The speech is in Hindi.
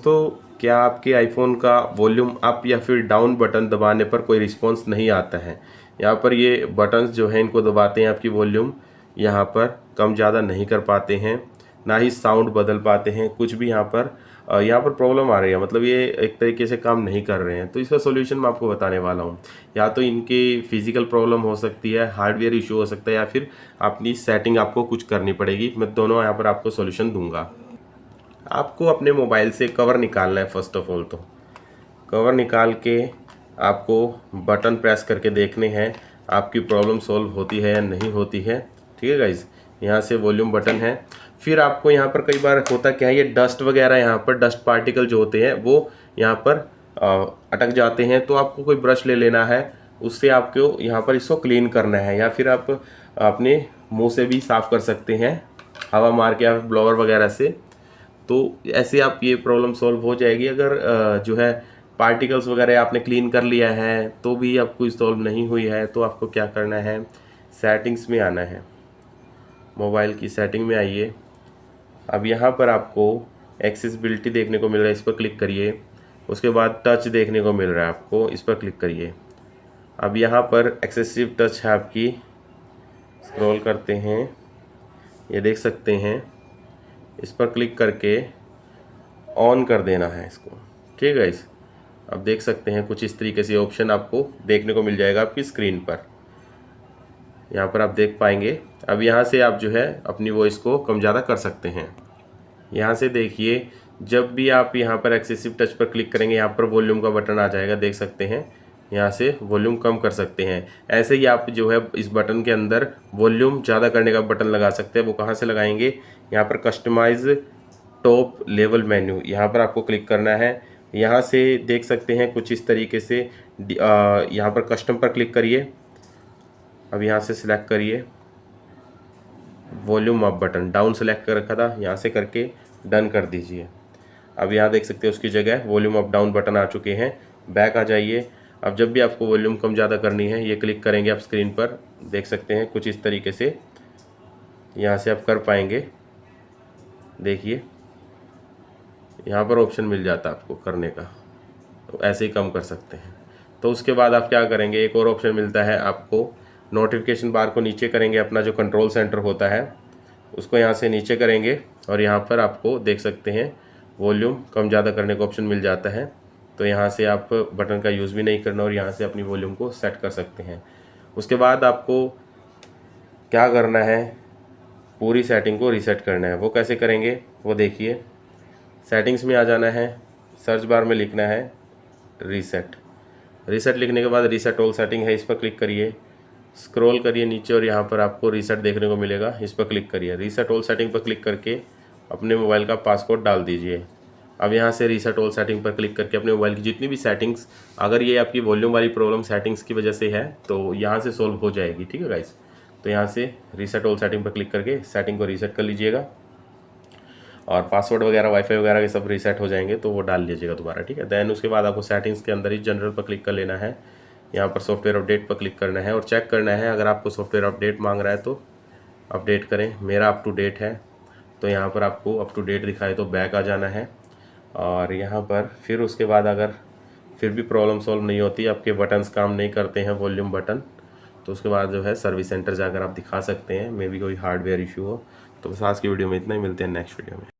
दोस्तों, क्या आपके आईफोन का वॉल्यूम अप या फिर डाउन बटन दबाने पर कोई रिस्पांस नहीं आता है? यहाँ पर ये बटन्स जो हैं इनको दबाते हैं आपकी वॉल्यूम यहाँ पर कम ज़्यादा नहीं कर पाते हैं, ना ही साउंड बदल पाते हैं, कुछ भी यहाँ पर प्रॉब्लम आ रही है, मतलब ये एक तरीके से काम नहीं कर रहे हैं। तो इसका सोल्यूशन मैं आपको बताने वाला हूँ। या तो इनकी फिजिकल प्रॉब्लम हो सकती है, हार्डवेयर इशू हो सकता है, या फिर अपनी सेटिंग आपको कुछ करनी पड़ेगी। मैं दोनों यहाँ पर आपको सोल्यूशन दूंगा। आपको अपने मोबाइल से कवर निकालना है। फर्स्ट ऑफ ऑल तो कवर निकाल के आपको बटन प्रेस करके देखने हैं आपकी प्रॉब्लम सॉल्व होती है या नहीं होती है। ठीक है गाइज, यहाँ से वॉल्यूम बटन है। फिर आपको यहाँ पर कई बार होता क्या है, ये डस्ट वगैरह यहाँ पर डस्ट पार्टिकल जो होते हैं वो यहाँ पर अटक जाते हैं। तो आपको कोई ब्रश ले लेना है, उससे आपको यहाँ पर इसको क्लीन करना है, या फिर आप अपने मुंह से भी साफ़ कर सकते हैं हवा मार के या ब्लोअर वगैरह से। तो ऐसे आप ये प्रॉब्लम सॉल्व हो जाएगी। अगर जो है पार्टिकल्स वगैरह आपने क्लीन कर लिया है तो भी आपको सॉल्व नहीं हुई है, तो आपको क्या करना है, सेटिंग्स में आना है। मोबाइल की सेटिंग में आइए। अब यहाँ पर आपको एक्सेसिबिलिटी देखने को मिल रहा है, इस पर क्लिक करिए। उसके बाद टच देखने को मिल रहा है आपको, इस पर क्लिक करिए। अब यहाँ पर एक्सेसिव टच है आपकी, स्क्रॉल करते हैं, ये देख सकते हैं, इस पर क्लिक करके ऑन कर देना है इसको। ठीक है इस अब देख सकते हैं कुछ इस तरीके से ऑप्शन आपको देखने को मिल जाएगा आपकी स्क्रीन पर, यहाँ पर आप देख पाएंगे। अब यहाँ से आप जो है अपनी वॉइस को कम ज़्यादा कर सकते हैं। यहाँ से देखिए, जब भी आप यहाँ पर एक्सेसिव टच पर क्लिक करेंगे यहाँ पर वॉल्यूम का बटन आ जाएगा, देख सकते हैं। यहाँ से वॉल्यूम कम कर सकते हैं। ऐसे ही आप जो है इस बटन के अंदर वॉल्यूम ज़्यादा करने का बटन लगा सकते हैं। वो कहाँ से लगाएंगे, यहाँ पर कस्टमाइज टॉप लेवल मेन्यू, यहाँ पर आपको क्लिक करना है। यहाँ से देख सकते हैं कुछ इस तरीके से यहाँ पर कस्टम पर क्लिक करिए। अब यहाँ से सिलेक्ट करिए volume up button, down select कर रखा था, यहाँ से करके डन कर दीजिए। अब यहाँ देख सकते हैं उसकी जगह वॉल्यूम अप डाउन बटन आ चुके हैं। बैक आ जाइए। अब जब भी आपको वॉल्यूम कम ज़्यादा करनी है, ये क्लिक करेंगे आप स्क्रीन पर, देख सकते हैं कुछ इस तरीके से यहाँ से आप कर पाएंगे। देखिए यहाँ पर ऑप्शन मिल जाता है आपको करने का, तो ऐसे ही कम कर सकते हैं। तो उसके बाद आप क्या करेंगे, एक और ऑप्शन मिलता है आपको, नोटिफिकेशन बार को नीचे करेंगे, अपना जो कंट्रोल सेंटर होता है उसको यहाँ से नीचे करेंगे, और यहाँ पर आपको देख सकते हैं वॉल्यूम कम ज़्यादा करने का ऑप्शन मिल जाता है। तो यहाँ से आप बटन का यूज़ भी नहीं करना और यहाँ से अपनी वॉल्यूम को सेट कर सकते हैं। उसके बाद आपको क्या करना है, पूरी सेटिंग को रीसेट करना है। वो कैसे करेंगे वो देखिए। सेटिंग्स में आ जाना है, सर्च बार में लिखना है रीसेट। रीसेट लिखने के बाद रीसेट ऑल सेटिंग है, इस पर क्लिक करिए, स्क्रॉल करिए नीचे और यहाँ पर आपको रीसेट देखने को मिलेगा, इस पर क्लिक करिए। रीसेट ऑल सेटिंग पर क्लिक करके अपने मोबाइल का पासवर्ड डाल दीजिए। अब यहाँ से रीसेट ऑल सेटिंग पर क्लिक करके अपने मोबाइल की जितनी भी सेटिंग्स, अगर ये आपकी वॉल्यूम वाली प्रॉब्लम सेटिंग्स की वजह से है तो यहाँ से सॉल्व हो जाएगी। ठीक है गाइस, तो यहाँ से रीसेट ऑल सेटिंग पर क्लिक करके सेटिंग को रीसेट कर लीजिएगा, और पासवर्ड वगैरह वाईफाई वगैरह के सब रीसेट हो जाएंगे तो वो डाल लीजिएगा दोबारा। ठीक है, देन उसके बाद आपको सेटिंग्स के अंदर ही जनरल पर क्लिक कर लेना है। यहाँ पर सॉफ्टवेयर अपडेट पर क्लिक करना है और चेक करना है, अगर आपको सॉफ्टवेयर अपडेट मांग रहा है तो अपडेट करें। मेरा अप टू डेट है, तो यहाँ पर आपको अप टू डेट दिखाए तो बैक आ जाना है। और यहाँ पर फिर उसके बाद अगर फिर भी प्रॉब्लम सॉल्व नहीं होती, आपके बटन्स काम नहीं करते हैं वॉल्यूम बटन, तो उसके बाद जो है सर्विस सेंटर जाकर आप दिखा सकते हैं, मे बी कोई हार्डवेयर इशू हो। तो बस आज की वीडियो में इतना ही, मिलते हैं नेक्स्ट वीडियो में।